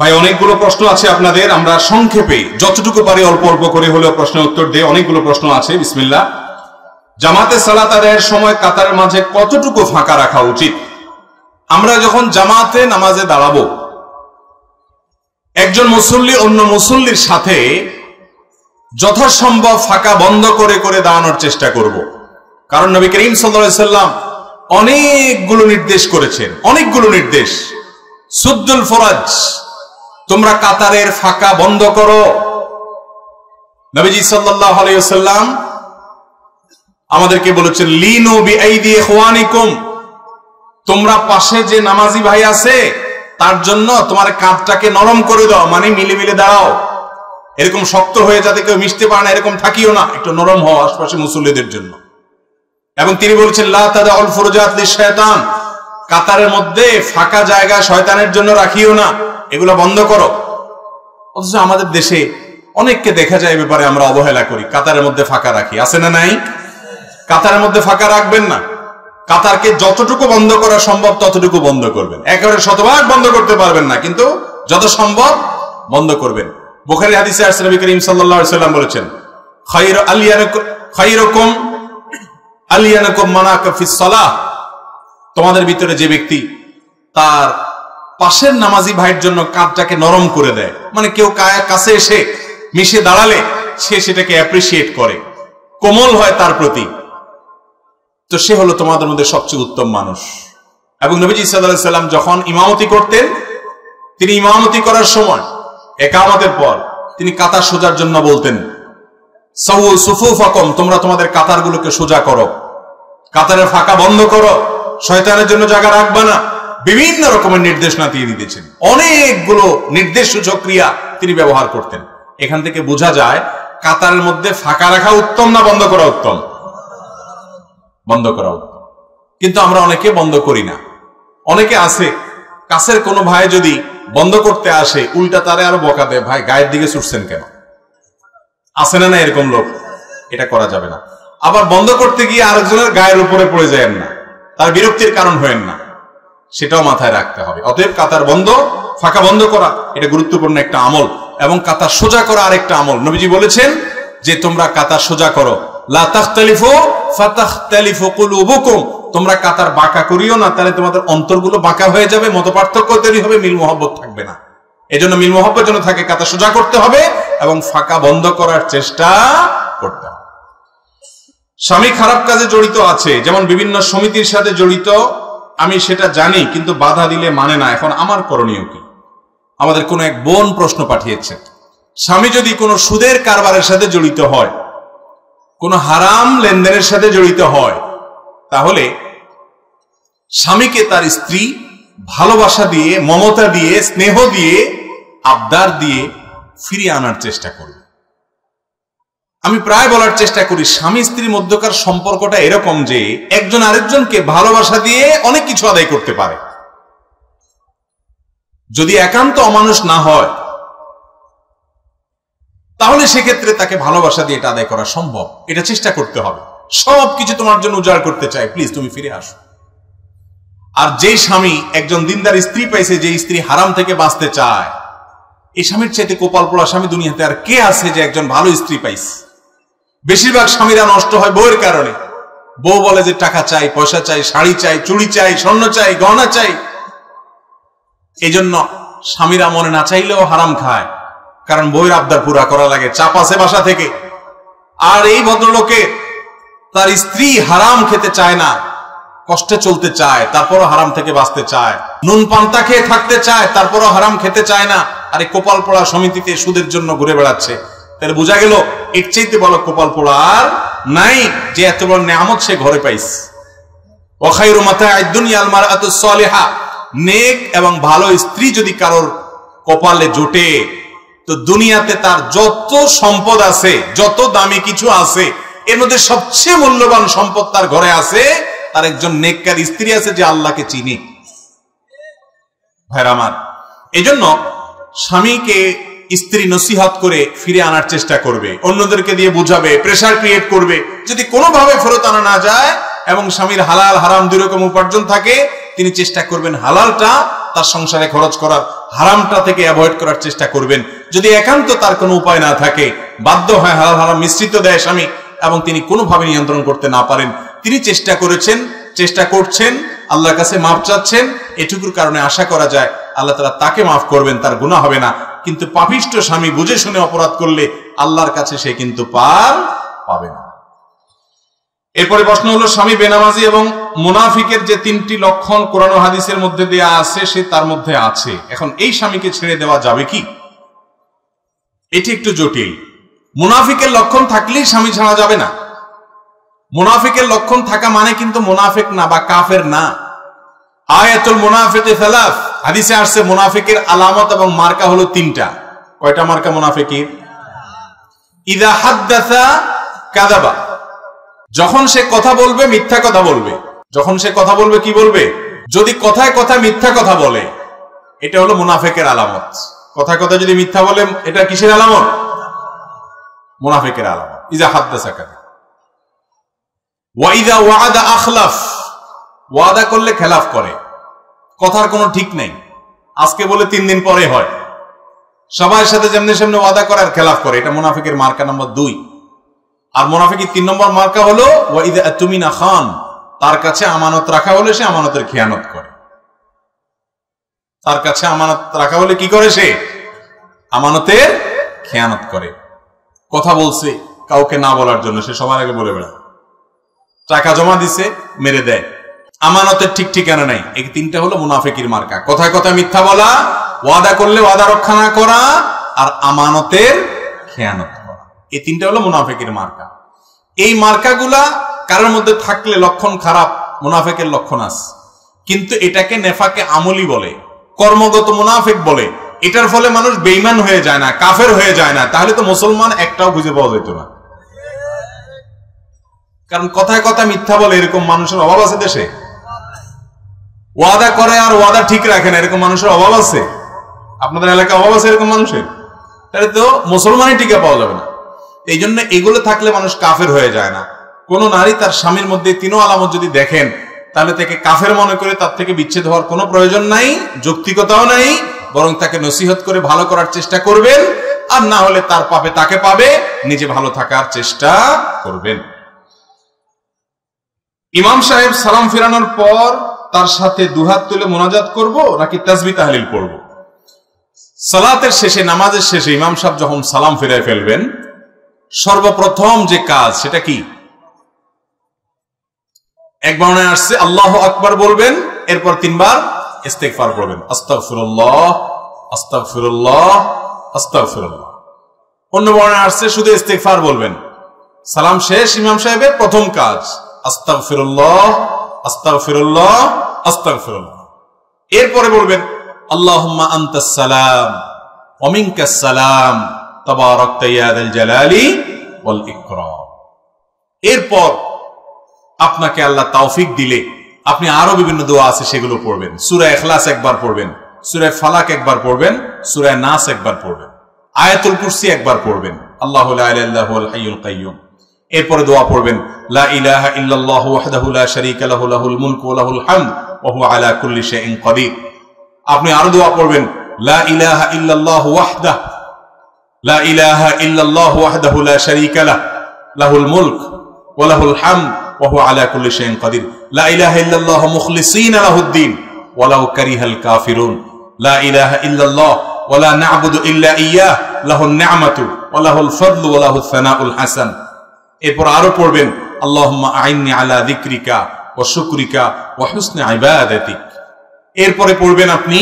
ভাই অনেকগুলো প্রশ্ন আছে আপনাদের, আমরা সংক্ষেপে যতটুকু পারি অল্প অল্প করে হলেও প্রশ্নের উত্তর দেই। অনেকগুলো প্রশ্ন আছে, বিসমিল্লাহ। জামাতে সালাত আদায়ের সময় কাতারের মাঝে কতটুকু ফাঁকা রাখা উচিত? আমরা যখন জামাতে নামাজে দাঁড়াবো, একজন মুসল্লি অন্য মুসল্লির সাথে যথাসম্ভব ফাঁকা বন্ধ করে করে দাঁড়ানোর চেষ্টা করব। কারণ নবী করিম সাল্লাল্লাহু আলাইহি সাল্লাম অনেকগুলো নির্দেশ করেছেন, অনেকগুলো নির্দেশ। সুদ্দুল ফরাজ, তোমরা কাতারের ফাঁকা বন্ধ করো। নবীজি সাল্লাল্লাহু আলাইহি ওয়াসাল্লাম আমাদেরকে বলেছেন, লিনু বিআইদি ইখওয়ানিকুম, তোমরা পাশে যে নামাজি ভাই আছে তার জন্য তোমার কাঁধটাকে নরম করে দাও, মানে মিলে মিলে দাঁড়াও। এরকম শক্ত হয়ে যাতে কেউ মিশতে পারে না এরকম থাকিও না, একটু নরম হও আশপাশে মুসল্লিদের জন্য। এবং তিনি বলছেন, লা তাদাউল ফুরুজাত লিশ-শায়তান, কাতারের মধ্যে ফাঁকা জায়গা শয়তানের জন্য রাখিও না, এগুলো বন্ধ করো। অথচ আমাদের দেশে অনেককে দেখা যায় ব্যাপারে আমরা অবহেলা করি, কাতারের মধ্যে ফাঁকা রাখি। আছে না নাই? কাতারের মধ্যে ফাঁকা রাখবেন না। কাতারকে যতটুকু বন্ধ করা সম্ভব ততটুকু বন্ধ করবেন। একেবারে শতভাগ বন্ধ করতে পারবেন না, কিন্তু যত সম্ভব বন্ধ করবেন। বুখারী হাদিসে আসছে, নবী করিম সাল্লাল্লাহু আলাইহি ওয়াসাল্লাম বলেছেন, খায়রুকুম আলিয়ানুকুম মানাকা ফিস সালাহ, তোমাদের ভিতরে যে ব্যক্তি তার পাশের নামাজি ভাইয়ের জন্য কাঁধটাকে নরম করে দেয়, মানে কেউ কাছে এসে মিশে দাঁড়ালে সে সেটাকে অ্যাপ্রিসিয়েট করে, কোমল হয় তার প্রতি, তো সে হলো তোমাদের মধ্যে সবচেয়ে উত্তম মানুষ। এবং নবীজি সাল্লাল্লাহু আলাইহি ওয়াসাল্লাম যখন ইমামতি করতেন, তিনি ইমামতি করার সময় ইকামতের পর তিনি কাতার সোজার জন্য বলতেন, সাউ সুফুফাকুম, তোমরা তোমাদের কাতারগুলোকে সোজা করো, কাতারের ফাঁকা বন্ধ করো, শয়তানের জন্য জায়গা রাখবা না। বিভিন্ন রকমের নির্দেশনা দিয়ে দিতেছেন, অনেকগুলো নির্দেশ সূচক ক্রিয়া তিনি ব্যবহার করতেন। এখান থেকে বোঝা যায় কাতারের মধ্যে ফাঁকা রাখা উত্তম না বন্ধ করা উত্তম? বন্ধ করা উত্তম। কিন্তু আমরা অনেকে বন্ধ করি না। অনেকে আছে, কাছের কোনো ভাই যদি বন্ধ করতে আসে উল্টা তারে আরো বকা দেয়, ভাই গায়ের দিকে ছুটছেন কেন? আছে না না এরকম লোক? এটা করা যাবে না। আবার বন্ধ করতে গিয়ে আরেকজনের গায়ের উপরে পড়ে যায় না, তার বিরক্তির কারণ হয়েন না, সেটাও মাথায় রাখতে হবে। অতএব কাতার বন্ধ, ফাঁকা বন্ধ করা এটা গুরুত্বপূর্ণ একটা আমল, এবং কাতার সোজা করা আরেকটা আমল। নবীজি বলেছেন যে তোমরা কাতার সোজা করো, লা তাখতালিফু ফাতাখতালিফু কুলুবুকুম, তোমরা কাতার বাঁকা করিও না, তাহলে তোমাদের অন্তরগুলো বাঁকা হয়ে যাবে, মতপার্থক্য তৈরি হবে, মিল মহব্বত থাকবে না। এজন্য মিল মহব্বত যেন থাকে, কাতার সোজা করতে হবে এবং ফাঁকা বন্ধ করার চেষ্টা করতে হবে। স্বামী খারাপ কাজে জড়িত আছে, যেমন বিভিন্ন সমিতির সাথে জড়িত, আমি সেটা জানি কিন্তু বাধা দিলে মানে না, এখন আমার করণীয় কি? আমাদের কোন এক বোন প্রশ্ন পাঠিয়েছে, স্বামী যদি কোনো সুদের কারবারের সাথে জড়িত হয়, কোন হারাম লেনদেনের সাথে জড়িত হয়, তাহলে স্বামীকে তার স্ত্রী ভালোবাসা দিয়ে, মমতা দিয়ে, স্নেহ দিয়ে, আবদার দিয়ে ফিরিয়ে আনার চেষ্টা করবে। আমি প্রায় বলার চেষ্টা করি, স্বামী স্ত্রীর মধ্যকার সম্পর্কটা এরকম যে একজন আরেকজনকে ভালোবাসা দিয়ে অনেক কিছু আদায় করতে পারে। যদি একান্ত অমানুষ না হয় তাহলে সেক্ষেত্রে তাকে ভালোবাসা দিয়ে এটা আদায় করা সম্ভব। এটা চেষ্টা করতে হবে। সবকিছু তোমার জন্য উজাড় করতে চাই, প্লিজ তুমি ফিরে আসো। আর যে স্বামী একজন দিনদার স্ত্রী পাইছে, যে স্ত্রী হারাম থেকে বাঁচতে চায়, এই স্বামীর চাইতে কোপাল পোড়া স্বামী দুনিয়াতে আর কে আছে যে একজন ভালো স্ত্রী পাইছে? বেশিরভাগ স্বামীরা নষ্ট হয় বউয়ের কারণে। বউ বলে যে টাকা চাই, পয়সা চাই, শাড়ি চাই, চুড়ি চাই, স্বর্ণ চাই, গহনা চাই। এই জন্য স্বামীরা মনে না চাইলেও হারাম খায়, কারণ বউয়ের আবদার পুরা করা লাগে, চাপ আছে বাসা থেকে। আর এই ভদ্রলোকে তার স্ত্রী হারাম খেতে চায় না, কষ্টে চলতে চায়, তারপরও হারাম থেকে বাঁচতে চায়, নুন পান্তা খেয়ে থাকতে চায়, তারপরও হারাম খেতে চায় না। আর এই কোপাল পোড়া সমিতিতে সুদের জন্য ঘুরে বেড়াচ্ছে। তাহলে বোঝা গেল এর চাইতে বড় কোপাল পোড়া আর নাই, যে এত বড় নেয়ামত সে ঘরে পাইছে। ওয়া খায়রু মাতা'আদ দুনিয়া আল মারআতুস সালিহা, নেক এবং ভালো স্ত্রী যদি কারোর কপালে জোটে, তো দুনিয়াতে তার যত সম্পদ আছে, যত দামি কিছু আছে, এর মধ্যে সবচেয়ে মূল্যবান সম্পদ তার ঘরে আছে, তার একজন নেককার স্ত্রী আছে যে আল্লাহকে চিনে। ভাইরা আমার, এই জন্য স্বামীকে স্ত্রী নসিহত করে ফিরে আনার চেষ্টা করবে, অন্যদেরকে দিয়ে বুঝাবে, প্রেসার ক্রিয়েট করবে। যদি কোনোভাবে ফেরত আনা না যায় এবং স্বামীর হালাল হারাম দুই রকম উপার্জন থাকে, তিনি চেষ্টা করবেন হালালটা তার সংসারে খরচ করার, হারামটা থেকে অ্যাভয়েড করার চেষ্টা করবেন। যদি একান্ত তার কোনো উপায় না থাকে, বাধ্য হয় হালাল হারাম মিশ্রিত দেয় স্বামী, এবং তিনি কোনোভাবে নিয়ন্ত্রণ করতে না পারেন, তিনি চেষ্টা করছেন, আল্লাহর কাছে মাফ চাচ্ছেন, এটুকুর কারণে আশা করা যায় আল্লাহ তাআলা তাকে মাফ করবেন, তার গুনাহ হবে না। কিন্তু পাপিষ্ঠ স্বামী বুঝে শুনে অপরাধ করলে আল্লাহর কাছে সে কিন্তু পার পাবে না। এরপরে প্রশ্ন হলো, স্বামী বেনামাজি এবং মুনাফিকের যে 3টি লক্ষণ কোরআন ও হাদিসের মধ্যে দেয়া আছে, সে তার মধ্যে আছে, এখন এই স্বামীকে ছেড়ে দেওয়া যাবে কি? এটি একটু জটিল। মুনাফিকের লক্ষণ থাকলেই স্বামী ছাড়া যাবে না। মুনাফিকের লক্ষণ থাকা মানে কিন্তু মুনাফিক না বা কাফের না। আয়াতুল মুনাফিকি সালাস, হাদিসে আসছে মুনাফিকের আলামত এবং মার্কা হলো 3টা। কয়টা মার্কা মুনাফিকের? ইযা হাদ্দাসা কাযাবা, যখন সে কথা বলবে মিথ্যা কথা বলবে। যখন সে কথা বলবে কি বলবে? যদি কথায় কথা মিথ্যা কথা বলে, এটা হলো মুনাফিকের আলামত। কথায় কথা যদি মিথ্যা বলে, এটা কিসের আলামত? মুনাফিকের আলামত। ইযা হাদ্দাসা কাযাবা। ওয়া ইযা ওয়া'আদা আখলাফ, ওয়াদা করলে খেলাফ করে, কথার কোনো ঠিক নেই, আজকে বলে 3 দিন পরে হয়, সবার সাথে যেমনি সেমনি ওয়াদা করে আর খেলাফ করে, এটা মুনাফিকের মার্কা নম্বর 2। আর মুনাফিকের 3 নম্বর মার্কা হলো ওয়া ইযা আতুমিনা খান, তার কাছে আমানত রাখা হলে সে আমানতের খেয়ানত করে। তার কাছে আমানত রাখা হলে কি করে? সে আমানতের খেয়ানত করে। কথা বলছে কাউকে না বলার জন্য, সে সবার আগে বলে বেড়ায়। টাকা জমা দিছে, মেরে দেয়। আমানতের ঠিক ঠিকানা নাই। এই 3টা হলো মুনাফিকের মার্কা। কথায় কথা মিথ্যা বলা, ওয়াদা করলে ওয়াদা রক্ষা না করা, আর আমানতের খেয়ানত করা। এই 3টা হলো মুনাফিকের মার্কা। এই মার্কাগুলা কারোর মধ্যে থাকলে লক্ষণ খারাপ, মুনাফিকের লক্ষণ আছে। কিন্তু এটাকে নেফাকে আমলি বলে, কর্মগত মুনাফিক বলে। এটার ফলে মানুষ বেঈমান হয়ে যায় না, কাফের হয়ে যায় না। তাহলে তো মুসলমান একটাও খুঁজে পাওয়া যেত না। কারণ কথায় কথা মিথ্যা বলে এরকম মানুষের অভাব আছে দেশে? ওয়াদা করে আর ওয়াদা ঠিক রাখে না, এরকম মানুষের অভাব আছে? আপনাদের এলাকায় অভাব আছে এরকম মানুষের? তাহলে তো মুসলমানই টিকা পাওয়া যাবে না। এই জন্য এগুলো থাকলে মানুষ কাফের হয়ে যায় না। কোন নারী তার স্বামীর মধ্যে 3 আলামত যদি দেখেন, তাহলে তাকে কাফের মনে করে তার থেকে বিচ্ছেদ হওয়ার কোনো প্রয়োজন নাই, যৌক্তিকতাও নাই, বরং তাকে নসিহত করে ভালো করার চেষ্টা করবেন। আর না হলে তার পাপে তাকে পাবে, নিজে ভালো থাকার চেষ্টা করবেন। ইমাম সাহেব সালাম ফিরানোর পর তার সাথে দুহাত তুলে মোনাজাত করব নাকি তাসবিহ তাহলিল পড়ব? সালাতের শেষে, নামাজের শেষে ইমাম সাহেব যখন সালাম ফিরায় ফেলবেন, সর্বপ্রথম যে কাজ সেটা কি? এক বর্ণনায় আসছে আল্লাহু আকবার বলবেন, এরপর 3 বার ইস্তিগফার পড়বেন, আস্তাগফিরুল্লাহ আস্তাগফিরুল্লাহ আস্তাগফিরুল্লাহ। অন্য বর্ণনায় আসছে শুধু ইস্তিগফার বলবেন। সালাম শেষ ইমাম সাহেবের প্রথম কাজ আস্তাগফিরুল্লাহ আস্তাগফিরুল্লাহ আস্তাগফিরুল্লাহ। এরপরে বলবেন আল্লাহুম্মা আনতাস সালাম ওয়া মিনকাস সালাম তাবারাকতা ইয়া যাল জালালি ওয়াল ইকরাম। এরপর আপনাকে আল্লাহ তৌফিক দিলে আপনি আরো বিভিন্ন দোয়া আছে সেগুলো পড়বেন। সূরা ইখলাস একবার পড়বেন, সূরা ফালাক একবার পড়বেন, সূরা নাস একবার পড়বেন, আয়াতুল কুরসি একবার পড়বেন, আল্লাহু লা ইলাহা ইল্লা হুয়াল হাইয়ুল কাইয়্যুম। এরপরে দোয়া পড়বেন লা ইলাহা ইল্লাল্লাহু ওয়াহদাহু লা শারীকা লাহু লাহুল মুলকু ওয়া লাহুল হামদ ওয়া হুয়া আলা কুল্লি শাইইন কাদির। আপনি আরো দোয়া পড়বেন লা ইলাহা ইল্লাল্লাহু ওয়াহদাহু লা ইলাহা ইল্লাল্লাহু ওয়াহদাহু লা শারীকা লাহু লাহুল মুলক ওয়া লাহুল হামদ ওয়া হুয়া আলা কুল্লি শাইইন কাদির। লা ইলাহা ইল্লাল্লাহু মুখলিসিনা লাহুদ-দ্বীন ওয়ালাউ কারিহাল কাফিরুন। লা ইলাহা ইল্লাল্লাহ ওয়া লা না'বুদু ইল্লা ইয়্যাহ লাহুন নি'মাতু ওয়া লাহুল ফাদলু ওয়া লাহুস সানাউল হাসান। এরপর আরো পড়বেন আল্লাহুম্মা আইন্নি আলা যিকরিকা ওয়া শুকরিকা ওয়া হুসনি ইবাদাতিক। এরপরে পড়বেন আপনি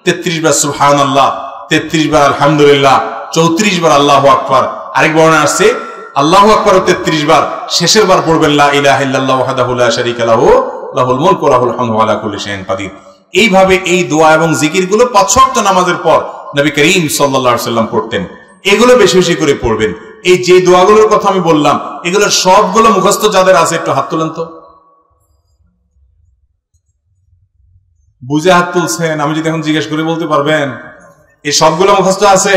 33 বার সুবহানাল্লাহ, 33 বার আলহামদুলিল্লাহ, 34 বার আল্লাহু আকবার। আরেক বর্ণনা আছে আল্লাহু আকবার 33 বার, শেষের বার পড়বেন লা ইলাহা ইল্লাল্লাহু ওয়াহদাহু লা শারীকা লাহু লাহুল মুলকু ওয়া লাহুল হামদু ওয়া আলা কুল্লি শাইইন কাদির। এইভাবে এই দোয়া এবং জিকিরগুলো 5 ওয়াক্ত নামাজের পর নবী করিম সাল্লাল্লাহু আলাইহি ওয়াসাল্লাম পড়তেন। এগুলো বেশি বেশি করে পড়বেন। এই যে দোয়াগুলোর কথা আমি বললাম, এগুলোর সবগুলো মুখস্থ যাদের আছে একটু হাত তোলেন তো। বুঝে হাত তুলছেন? আমি যদি এখন জিজ্ঞেস করে বলতে পারবেন এই সবগুলো মুখস্থ আছে?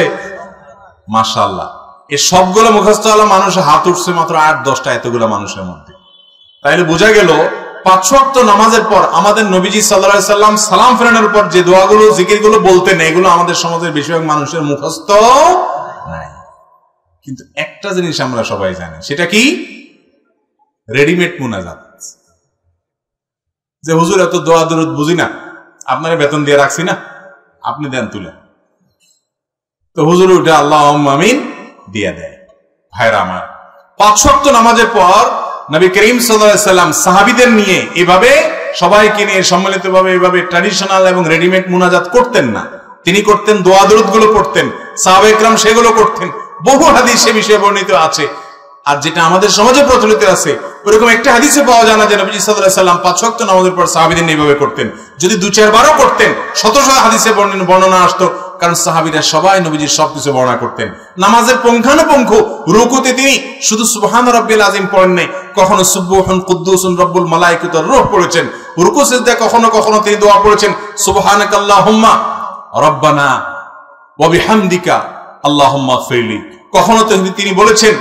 মাশাআল্লাহ। এই সবগুলো মুখস্থ হলো মানুষের হাত উঠছে মাত্র 8-10টা এতগুলো মানুষের মধ্যে। তাইলে বোঝা গেল 5 ওয়াক্ত নামাজের পর আমাদের নবীজি সাল্লাল্লাহু আলাইহি সাল্লাম সালাম ফেরানোর পর যে দোয়াগুলো জিকিরগুলো বলতেন এগুলো আমাদের সমাজের বেশিরভাগ মানুষের মুখস্থ নাই। কিন্তু একটা জিনিস আমরা সবাই জানি, সেটা কি? রেডিমেড মুনাজাত। যে হুজুর এত দোয়া দরুদ বুঝি না, আপনারে বেতন দিয়ে রাখছি না, আপনি দেন তুলে, তো হুজুর উঠে আল্লাহুম্মা আমিন দিয়ে দেয়। ভাইরা আমার, 5 ওয়াক্ত নামাজের পর নবী করিম সাল্লাল্লাহু আলাইহি সাল্লাম সাহাবীদের নিয়ে এভাবে সবাইকে নিয়ে সম্মিলিতভাবে এভাবে ট্র্যাডিশনাল এবং রেডিমেড মুনাজাত করতেন না। তিনি করতেন দোয়া দরুদ গুলো পড়তেন, সাহাবায়ে কেরাম সেগুলো করতেন। বহু হাদিস সে বিষয়ে বর্ণিত আছে। আর যেটা আমাদের সমাজে প্রচলিত আছে, ওরকম একটা হাদিসে পাওয়া যায় না যে নবী সাল্লাল্লাহু আলাইহি সাল্লাম 5 ওয়াক্ত নামাজের পর সাহাবীদের নিয়ে এভাবে করতেন। যদি 2-4 বারও করতেন, শত শত হাদিসে বর্ণনা আসতো, কারণ সাহাবীরা সবাই নবীজির সবকিছু বর্ণনা করতেন। নামাজের পুঙ্খানুপুঙ্খ রুকুতে তিনি শুধু সুবহান রাব্বিল আযীম পড়েন নাই, কখনো সুবহুন কুদ্দুসুন রব্বুল মালায়েকাতু ওয়ার রূহ পড়েছেন। রুকু সিজদা কখনো কখনো তিনি দোয়া পড়েছেন সুবহানাকাল্লাহুম্মা রাব্বানা ওয়া বিহামদিকা আল্লাহুম্মা ফিরলি। কখনো তিনি বলেছেন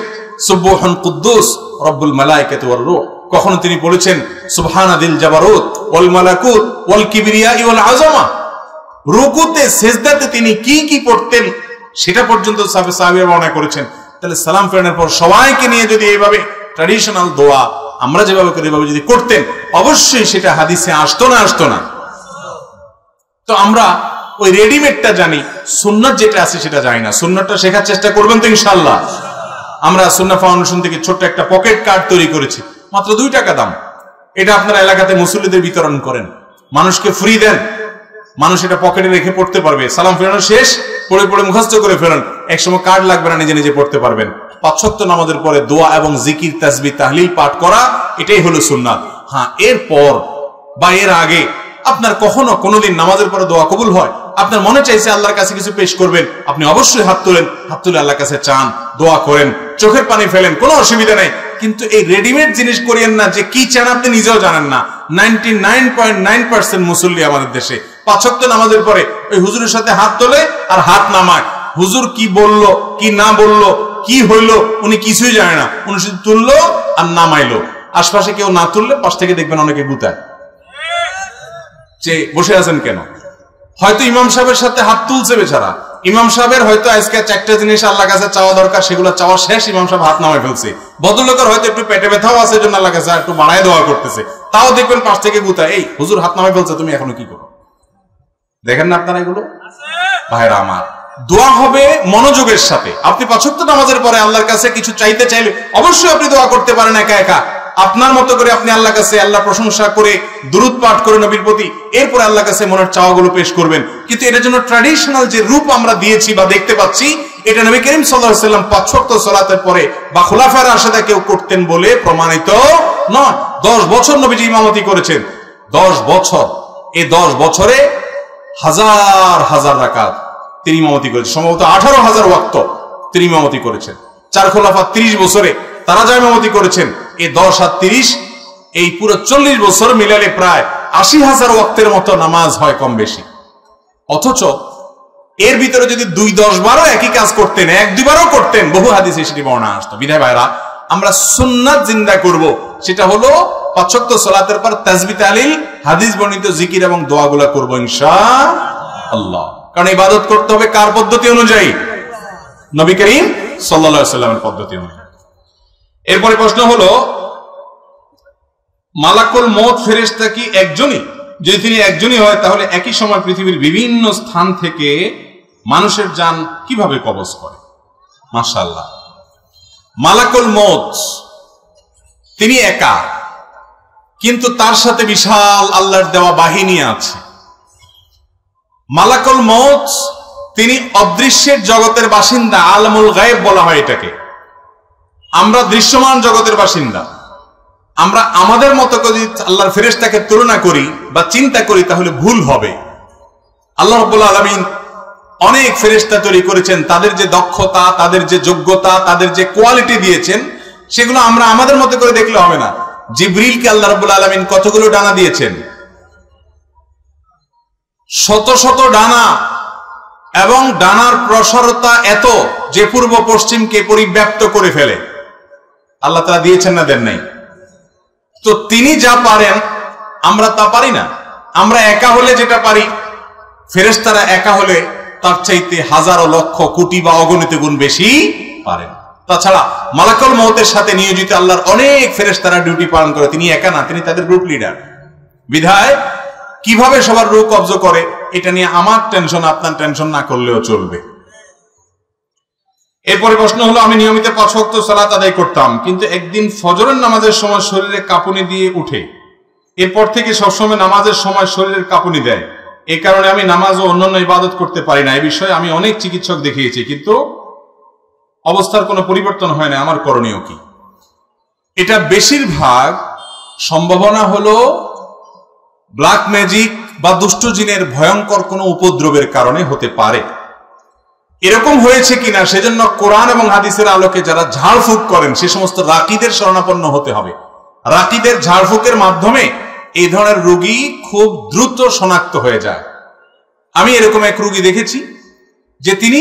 সুবহুন কুদ্দুস রব্বুল মালায়েকাতু ওয়ার রূহ। কখনো তিনি বলেছেন সুবহানাদিল জাবারুত ওয়াল মালাকুত ওয়াল কিবরিয়া ওয়াল আযমা। রুকুতে সিজদাতে তিনি কি কি পড়তেন সেটা পর্যন্ত সাহাবীরা বর্ণনা করেছেন। তাহলে সালাম ফেরানোর পর সবাইকে নিয়ে যদি এইভাবে ট্র্যাডিশনাল দোয়া আমরা যেভাবে করি এভাবে যদি করতেন, অবশ্যই সেটা হাদিসে আসতো না? তো আমরা ওই রেডিমেডটা জানি, সুন্নাত যেটা আছে সেটা জানি না। সুন্নাতটা শেখার চেষ্টা করবেন তো ইনশাআল্লাহ। আমরা সুন্নাহ ফাউন্ডেশন থেকে ছোট্ট একটা পকেট কার্ড তৈরি করেছি, মাত্র 2 টাকা দাম। এটা আপনারা এলাকাতে মুসল্লিদের বিতরণ করেন, মানুষকে ফ্রি দেন, মানুষ এটা পকেটে রেখে পড়তে পারবে। সালাম ফেরানো শেষ, পড়ে পড়ে মুখস্থ করে ফেরান, একসময় কার্ড লাগবে না, নিজে নিজে পড়তে পারবেন। 5 ওয়াক্ত নামাজের পরে দোয়া এবং জিকির তাসবিহ তাহলিল পাঠ করা, এটাই হলো সুন্নাত। হ্যাঁ, এরপর বা এর আগে আপনার কখনো কোনোদিন নামাজের পরে দোয়া কবুল হয়, আপনার মনে চাইছে আল্লাহর কাছে কিছু পেশ করবেন, আপনি অবশ্যই হাত তোলেন, হাত তুলে আল্লাহর কাছে চান, দোয়া করেন, চোখের পানি ফেলেন, কোনো অসুবিধা নেই। কিন্তু এই রেডিমেড জিনিস করিয়েন না যে কি চান আপনি নিজেও জানেন না। 99.9% মুসল্লি আমাদের দেশে 5 ওয়াক্ত নামাজের পরে ওই হুজুরের সাথে হাত তোলে আর হাত নামায়। হুজুর কি বললো কি না বললো কি হইলো উনি কিছুই জানে না, উনি শুধু তুললো আর নামাইলো। আশপাশে কেউ না তুললে পাশ থেকে দেখবেন অনেকে গুতায় যে বসে আছেন কেন। হয়তো ইমাম সাহেবের সাথে হাত তুলছে বেচারা, ইমাম সাহেবের হয়তো আজকে 4টা জিনিস আল্লাহর কাছে চাওয়া দরকার, সেগুলো চাওয়া শেষ, ইমাম সাহেব হাত নামায় ফেলছে। ভদ্রলোকের হয়তো একটু পেটে ব্যথাও আছে, জন্য আল্লাহর কাছে একটু বাড়ায় দোয়া করতেছে, তাও দেখবেন পাশ থেকে গুতা, এই হুজুর হাত নামায় ফেলছে, তুমি এখনো কি করো? দেখেন না আপনারা এগুলো? ভাইরা আমার, দোয়া হবে মনোযোগের সাথে। আপনি 5 ওয়াক্ত নামাজের পরে আল্লাহর কাছে কিছু চাইতে চাইলে অবশ্যই আপনি দোয়া করতে পারেন একা একা, আপনার মতো করে আপনি আল্লাহর কাছে আল্লাহ প্রশংসা করে দুরূদ পাঠ করে নবীর প্রতি, এরপরে আল্লাহর কাছে মনের চাওয়াগুলো পেশ করবেন। কিন্তু এটার জন্য ট্র্যাডিশনাল যে রূপ আমরা দিয়েছি বা দেখতে পাচ্ছি, এটা নবী করিম সাল্লাল্লাহু আলাইহি ওয়াসাল্লাম 5 ওয়াক্ত সালাতের পরে বা খুলাফায়ে রাশিদা কেউ করতেন বলে প্রমাণিত নয়। 10 বছর নবীজি ইমামতি করেছেন, 10 বছর। এই 10 বছরে হাজার হাজার রাকাত তিনি ইমামতি করেছেন, সম্ভবত 18,000 ওয়াক্ত তিনি ইমামতি করেছেন। 4 খোলাফা 30 বছরে তারা যা ইমামতি করেছেন, এই 10 আর 30 এই পুরো 40 বছর মিলালে প্রায় 80,000 ওয়াক্তের মতো নামাজ হয় কম বেশি। অথচ এর ভিতরে যদি 2-10 বারও একই কাজ করতেন, 1-2 বারও করতেন, বহু হাদিসে সেটি বর্ণনা আসতো। বিধায় ভাইরা, আমরা সুন্নাত জিন্দা করব, সেটা হলো 5 ওয়াক্ত সালাতের পর তাসবিহ তাহলিল হাদিস বর্ণিত জিকির এবং দোয়াগুলা করব ইনশাআল্লাহ। কারণ ইবাদত করতে হবে কার পদ্ধতি অনুযায়ী? নবী করিম সাল্লাল্লাহু আলাইহি ওয়াসাল্লামের পদ্ধতি অনুযায়ী। এরপরে প্রশ্ন হলো, মালাকুল মউত ফেরেশতা কি একজনই? যদি তিনি একজনই হয় তাহলে একই সময় পৃথিবীর বিভিন্ন স্থান থেকে মানুষের জান কিভাবে কবজ করে? মাশাআল্লাহ, মালাকুল মউত তিনি একা, কিন্তু তার সাথে বিশাল আল্লাহর দেওয়া বাহিনী আছে। মালাকুল মউত তিনি অদৃশ্যের জগতের বাসিন্দা, আলমুল গায়েব বলা হয় এটাকে। আমরা দৃশ্যমান জগতের বাসিন্দা। আমরা আমাদের মতো করে আল্লাহর ফেরেশতাকে তুলনা করি বা চিন্তা করি তাহলে ভুল হবে। আল্লাহ রাব্বুল আলামিন অনেক ফেরেশতা তৈরি করেছেন, তাদের যে দক্ষতা, তাদের যে যোগ্যতা, তাদের যে কোয়ালিটি দিয়েছেন, সেগুলো আমরা আমাদের মতো করে দেখলে হবে না। জিবরিলকে আল্লাহ রাব্বুল আলামিন কতগুলো ডানা দিয়েছেন? শত শত ডানা, এবং ডানার প্রসারতা এত যে পূর্ব পশ্চিমকে পরিব্যাপ্ত করে ফেলে। আল্লাহ তাআলা দিয়েছেন না দেন নাই? তো তিনি যা পারেন আমরা তা পারি না। আমরা একা হলে যেটা পারি, ফেরেশতারা একা হলে তার চাইতে হাজারো লক্ষ কোটি বা অগণিত গুণ বেশি পারেন। তাছাড়া মালাকুল মউতের সাথে নিয়োজিত আল্লাহর অনেক ফেরেশতারা ডিউটি পালন করে, তিনি একা না, তিনি তাদের গ্রুপ লিডার। বিধায় কিভাবে সবার রূহ কবজ করে এটা নিয়ে আমার টেনশন, আপনার টেনশন না করলেও চলবে। এরপরে প্রশ্ন হলো, আমি নিয়মিত 5 ওয়াক্ত সালাত আদায় করতাম, কিন্তু একদিন ফজরের নামাজের সময় শরীরে কাঁপুনি দিয়ে উঠে, এরপর থেকে সবসময় নামাজের সময় শরীরের কাঁপুনি দেয়। এই কারণে আমি নামাজ ও অন্যান্য ইবাদত করতে পারি না। এই বিষয়ে আমি অনেক চিকিৎসক দেখিয়েছি, কিন্তু অবস্থার কোনো পরিবর্তন হয় না। আমার করণীয় কি? এটা বেশিরভাগ সম্ভাবনা হলো ব্ল্যাক ম্যাজিক বা দুষ্ট জিনের ভয়ঙ্কর কোনো উপদ্রবের কারণে হতে পারে। এরকম হয়েছে কিনা সেজন্য কোরআন এবং হাদিসের আলোকে যারা ঝাড়ফুঁক করেন সে সমস্ত রাকিদের শরণাপন্ন হতে হবে। রাকিদের ঝাড়ফুঁকের মাধ্যমে এই ধরনের রোগী খুব দ্রুত শনাক্ত হয়ে যায়। আমি এরকম এক রোগী দেখেছি যে তিনি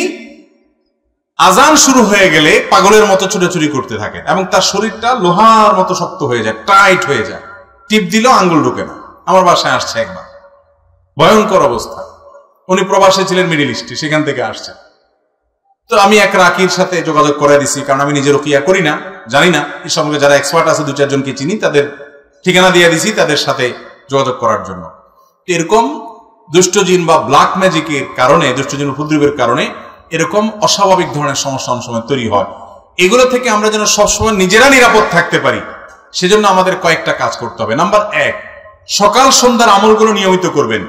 আজান শুরু হয়ে গেলে পাগলের মতো ছুটাছুটি করতে থাকেন এবং তার শরীরটা লোহার মতো শক্ত হয়ে যায়, টাইট হয়ে যায়, টিপ দিলেও আঙ্গুল ঢুকে না। আমার বাসায় আসছে একবার, ভয়ঙ্কর অবস্থা। উনি প্রবাসে ছিলেন মিডল ইস্টে, সেখান থেকে আসছেন। তো আমি এক রাকির সাথে যোগাযোগ করে দিছি, কারণ আমি নিজে রুকিয়া করি না, জানি না। এই সম্পর্কে যারা এক্সপার্ট আছে 2-4 জনকে চিনি, তাদের ঠিকানা দিয়ে দিছি তাদের সাথে যোগাযোগ করার জন্য। এরকম দুষ্ট জিন বা ব্ল্যাক ম্যাজিকের কারণে, দুষ্ট জিন উপদ্রবের কারণে এরকম অস্বাভাবিক ধরনের সমস্যা অনেক সময় তৈরি হয়। এগুলো থেকে আমরা যেন সবসময় নিজেরা নিরাপদ থাকতে পারি, সেজন্য আমাদের কয়েকটা কাজ করতে হবে। নাম্বার 1, সকাল সন্ধ্যার আমলগুলো নিয়মিত করবেন।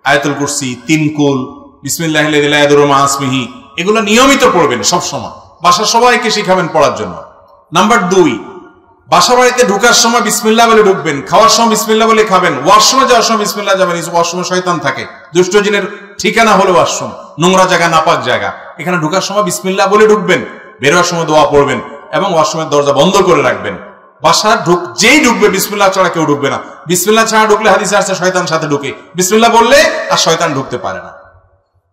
আয়াতুল কুরসি, 3 কুল, বিসমিল্লাহিল্লাযী লা ইয়াদুররু মা ইসমিহি, এগুলো নিয়মিত পড়বেন সবসময়। বাসার সবাইকে শিখাবেন পড়ার জন্য। নাম্বার 2, বাসা বাড়িতে ঢোকার সময় বিসমিল্লাহ বলে ঢুকবেন, খাওয়ার সময় বিসমিল্লাহ বলে খাবেন, ওয়াশরুমে যাওয়ার সময় বিসমিল্লাহ যাবেন। ওয়াশরুমে শয়তান থাকে, দুষ্ট জিনের ঠিকানা হলো ওয়াশরুম, নোংরা জায়গা, নাপাক জায়গা। এখানে ঢোকার সময় বিসমিল্লাহ বলে ঢুকবেন, বের হওয়ার সময় দোয়া পড়বেন এবং ওয়াশরুমের দরজা বন্ধ করে রাখবেন। বাসা যেই ঢুকবে বিসমিল্লাহ ছাড়া কেউ ঢুকবে না। বিসমিল্লাহ ছাড়া ঢুকলে হাদিসে আসছে শয়তান সাথে ঢুকে, বিসমিল্লাহ বললে আর শয়তান ঢুকতে পারে না।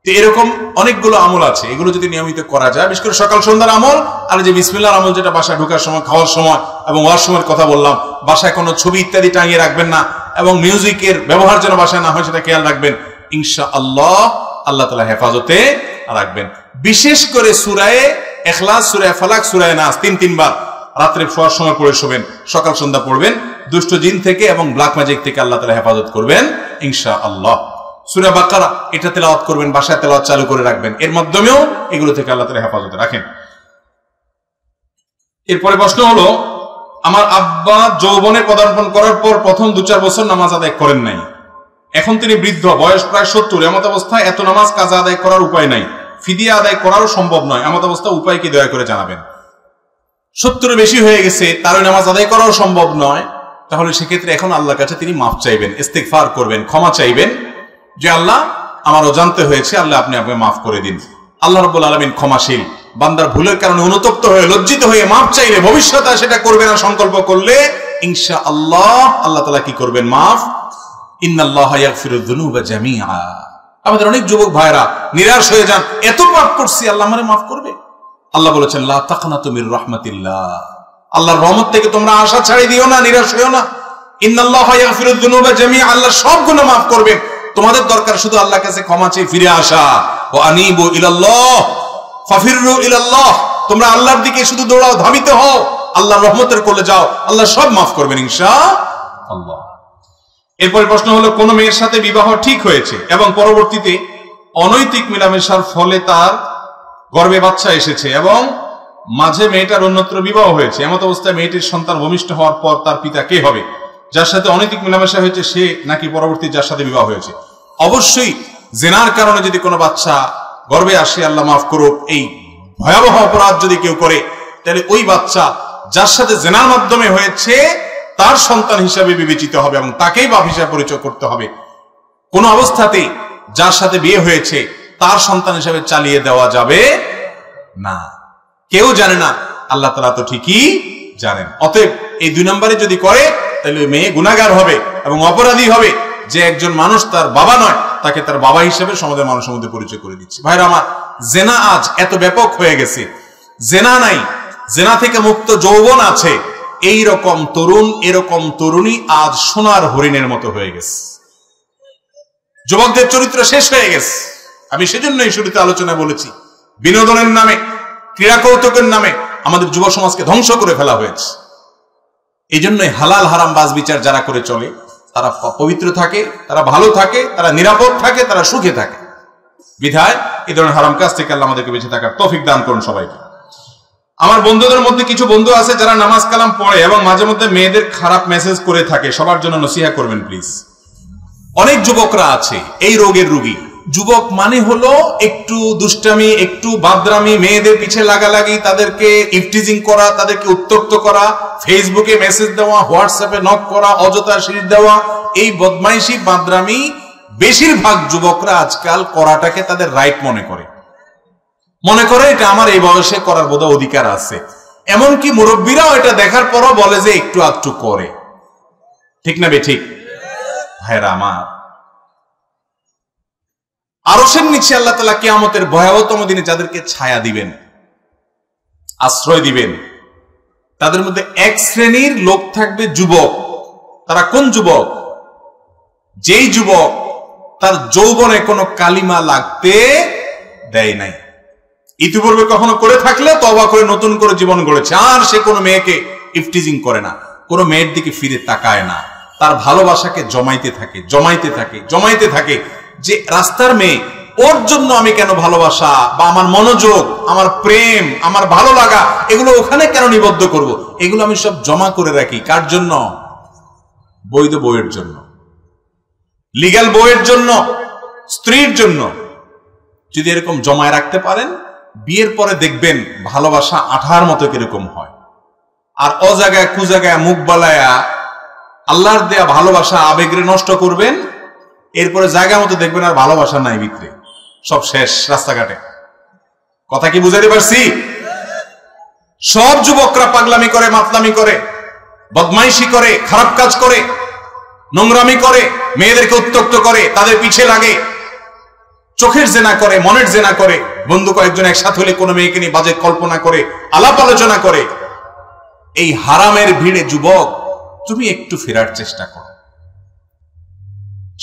তো এরকম অনেকগুলো আমল আছে, এগুলো যদি নিয়মিত করা যায়, বিশেষ করে সকাল সন্ধ্যার আমল আর যে বিসমিল্লাহর আমল, যেটা বাসায় ঢোকার সময়, খাওয়ার সময় এবং ওয়াশরুমের কথা বললাম। বাসায় কোনো ছবি ইত্যাদি টাঙিয়ে রাখবেন না এবং মিউজিকের ব্যবহার যেন বাসায় না হয় সেটা খেয়াল রাখবেন। ইনশাআল্লাহ আল্লাহ তাআলা হেফাজতে রাখবেন। বিশেষ করে সূরা ইখলাস, সূরা ফালাক, সূরা নাস 3 বার রাত্রে শোয়ার সময় পড়ে শোবেন, সকাল সন্ধ্যা পড়বেন। দুষ্ট জিন থেকে এবং ব্ল্যাক ম্যাজিক থেকে আল্লাহ তাআলা হেফাজত করবেন ইনশাআল্লাহ। সূরা বাকারা এটা তেলাওয়াত করবেন, বাসায় তেলাওয়াত চালু করে রাখবেন, এর মাধ্যমেও এগুলো থেকে আল্লাহ তাআলা হেফাজতে রাখেন। এরপরে প্রশ্ন হলো, আমার আব্বা যৌবনে পদার্পণ করার পর প্রথম 2-4 বছর নামাজ আদায় করেন নাই। এখন তিনি বৃদ্ধ, বয়স প্রায় 70। এমত অবস্থায় এত নামাজ কাজা আদায় করার উপায় নাই, ফিদিয়া আদায় করারও সম্ভব নয়। এমত অবস্থা উপায় কি দয়া করে জানাবেন। 70 বেশি হয়ে গেছে, তার নামাজ আদায় করাও সম্ভব নয়, তাহলে সেক্ষেত্রে এখন আল্লাহর কাছে তিনি মাফ চাইবেন, ইস্তিগফার করবেন, ক্ষমা চাইবেন যে আল্লাহ আমার অজান্তে হয়েছে, আল্লাহ আপনি আমাকে মাফ করে দিন। আল্লাহ রাব্বুল আলামিন ক্ষমাশীল। বান্দার ভুলের কারণে অনুতপ্ত হয়ে, লজ্জিত হয়ে মাফ চাইলে, ভবিষ্যতে সেটা করবে না সংকল্প করলে ইনশাআল্লাহ আল্লাহ তাআলা কি করবেন? মাফ। ইন্নাল্লাহা ইয়াগফিরুয যুনুবা জামিআ। আমাদের অনেক যুবক ভাইরা নিরাশ হয়ে যান, এত পাপ করছি, আল্লাহ আমারে মাফ করবে? আল্লাহ বলেছেন, লা তাকনাতু মির রাহমাতিল্লাহ, আল্লাহর রহমত থেকে তোমরা আশা ছাড়ি দিও না, নিরাশ হইও না। ইন্নাল্লাহা ইয়াগফিরুয যুনুবা জামিআ, আল্লাহ সব গুনাহ মাফ করবেন। তোমাদের দরকার শুধু আল্লাহর কাছে ক্ষমা চেয়ে ফিরে আসা। ওয়া আনিবু ইলাল্লাহ ফাফিরু ইলাল্লাহ, তোমরা আল্লাহর দিকে শুধু দৌড়াও, ধাবিত হও, আল্লাহর রহমতের কোলে যাও, আল্লাহ সব মাফ করবেন ইনশাআল্লাহ। এরপর প্রশ্ন হলো, কোন মেয়ের সাথে বিবাহ ঠিক হয়েছে এবং পরবর্তীতে অনৈতিক মেলামেশার ফলে তার গর্ভে বাচ্চা এসেছে এবং মাঝে মেয়েটার অন্যত্র বিবাহ হয়েছে। এমত অবস্থায় মেয়েটির সন্তান ভূমিষ্ঠ হওয়ার পর তার পিতা কে হবে? যার সাথে অনৈতিক মেলামেশা হয়েছে সে, নাকি পরবর্তী যার সাথে বিবাহ হয়েছে? অবশ্যই জেনার কারণে যদি কোনো বাচ্চা গর্ভে আসে, আল্লাহ মাফ করুক, এই ভয়াবহ অপরাধ যদি কেউ করে, তাহলে ওই বাচ্চা যার সাথে জেনার মাধ্যমে হয়েছে তার সন্তান হিসাবে বিবেচিত হবে এবং তাকেই বাপ হিসাবে পরিচয় করতে হবে। কোন অবস্থাতেই যার সাথে বিয়ে হয়েছে তার সন্তান হিসাবে চালিয়ে দেওয়া যাবে না। কেউ জানে না, আল্লাহ তাআলা তো ঠিকই জানেন। অতএব এই 2 নম্বরে যদি করে, তাহলে মেয়ে গুনাহগার হবে এবং অপরাধী হবে যে একজন মানুষ তার বাবা নয়, তাকে তার বাবা হিসেবে সমাজের মানুষের মধ্যে পরিচয় করে দিচ্ছে। ভাইরা আমার, জেনা আজ এত ব্যাপক হয়ে গেছে, জেনা নাই, জেনা থেকে মুক্ত যৌবন আছে, এই রকম তরুণ, এরকম তরুণী আজ সোনার হরিণের মতো হয়ে গেছে। যুবকদের চরিত্র শেষ হয়ে গেছে। আমি সেজন্যই শুরুতে আলোচনা বলেছি, বিনোদনের নামে, ক্রীড়া কৌতুকের নামে আমাদের যুব সমাজকে ধ্বংস করে ফেলা হয়েছে। এই জন্যই হালাল হারাম বাজ বিচার যারা করে চলে তারা পবিত্র থাকে, তারা ভালো থাকে, তারা নিরাপদ থাকে, তারা সুখে থাকে। বিধায় এই ধরনের হারাম কাজ থেকে আল্লাহ আমাদেরকে বেঁচে থাকার তৌফিক দান করুন সবাইকে। আমার বন্ধুদের মধ্যে কিছু বন্ধু আছে যারা নামাজ কালাম পড়ে এবং মাঝে মধ্যে মেয়েদের খারাপ মেসেজ করে থাকে, সবার জন্য নসিহা করবেন প্লিজ। অনেক যুবকরা আছে এই রোগের রোগী। যুবক মানে হলো একটু দুষ্টামি, একটু বাদরামি, মেয়েদের পিছে লাগালাগি, তাদেরকে ইফটিজিং করা, তাদেরকে উত্তক্ত করা, ফেসবুকে মেসেজ দেওয়া, হোয়াটসঅ্যাপে নক করা, অযথা সিঁড়ি দেওয়া, এই বদমাইশি বাদরামি বেশিরভাগ যুবকরা আজকাল করাটাকে তাদের রাইট মনে করে এটা আমার এই বয়সে করার বোধহয় অধিকার আছে। এমনকি মুরব্বীরাও এটা দেখার পরও বলে যে একটু আধটু করে। ঠিক না বে ঠিক? ভাইরা আমার, আরশের নিচে আল্লাহ তাআলা কিয়ামতের ভয়াবহতম দিনে যাদেরকে ছায়া দিবেন, আশ্রয় দিবেন, তাদের মধ্যে এক শ্রেণীর লোক থাকবে যুবক। তারা কোন যুবক? যেই যুবক তার যৌবনে কোনো কালিমা লাগতে দেয় নাই, ইতিপূর্বে কখনো করে থাকলে তওবা করে নতুন করে জীবন গড়েছে, আর সে কোনো মেয়েকে ইফটিজিং করে না, কোনো মেয়ের দিকে ফিরে তাকায় না, তার ভালোবাসাকে জমাইতে থাকে, জমাইতে থাকে, জমাইতে থাকে, যে রাস্তার মেয়ে, ওর জন্য আমি কেন ভালোবাসা বা আমার মনোযোগ, আমার প্রেম, আমার ভালো লাগা এগুলো ওখানে কেন নিবদ্ধ করব? এগুলো আমি সব জমা করে রাখি। কার জন্য? বৈধ বউয়ের জন্য, লিগ্যাল বউয়ের জন্য, স্ত্রীর জন্য। যদি এরকম জমায় রাখতে পারেন, বিয়ের পরে দেখবেন ভালোবাসা আঠার মতো কিরকম হয়। আর অজাগায় কুজাগায় মুখ বালায়া আল্লাহর দেয়া ভালোবাসা আবেগরে নষ্ট করবেন, এরপরে জায়গা মতো দেখবেন আর ভালোবাসা নাই ভিতরে, সব শেষ রাস্তাঘাটে। কথা কি বুঝাতে পারছি? সব যুবকরা পাগলামি করে, মাতলামি করে, বদমাইশি করে, খারাপ কাজ করে, নোংরামি করে, মেয়েদেরকে উত্ত্যক্ত করে, তাদের পিছে লাগে, চোখের জেনা করে, মনের জেনা করে, বন্ধু কয়েকজন একসাথে হলে কোনো মেয়েকে নিয়ে বাজে কল্পনা করে, আলাপ আলোচনা করে। এই হারামের ভিড়ে যুবক তুমি একটু ফেরার চেষ্টা করো।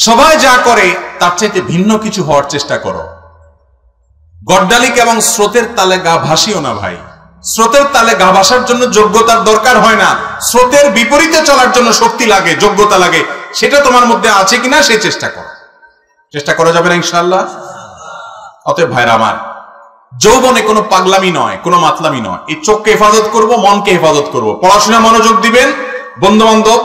সবাই যা করে তার চাইতে ভিন্ন কিছু হওয়ার চেষ্টা করো। গড্ডালিক এবং স্রোতের তালে গা ভাসিও না ভাই। স্রোতের তালে গা ভাসার জন্য যোগ্যতার দরকার হয় না, স্রোতের বিপরীতে চলার জন্য শক্তি লাগে, যোগ্যতা লাগে। সেটা তোমার মধ্যে আছে কিনা সেই চেষ্টা করো। চেষ্টা করা যাবে না ইনশাআল্লাহ? অতএব ভাইরা আমার, যৌবনে কোনো পাগলামি নয়, কোনো মাতলামি নয়। এই চোখকে হেফাজত করব, মনকে হেফাজত করব, পড়াশোনা মনোযোগ দিবেন, বন্ধু বান্ধব,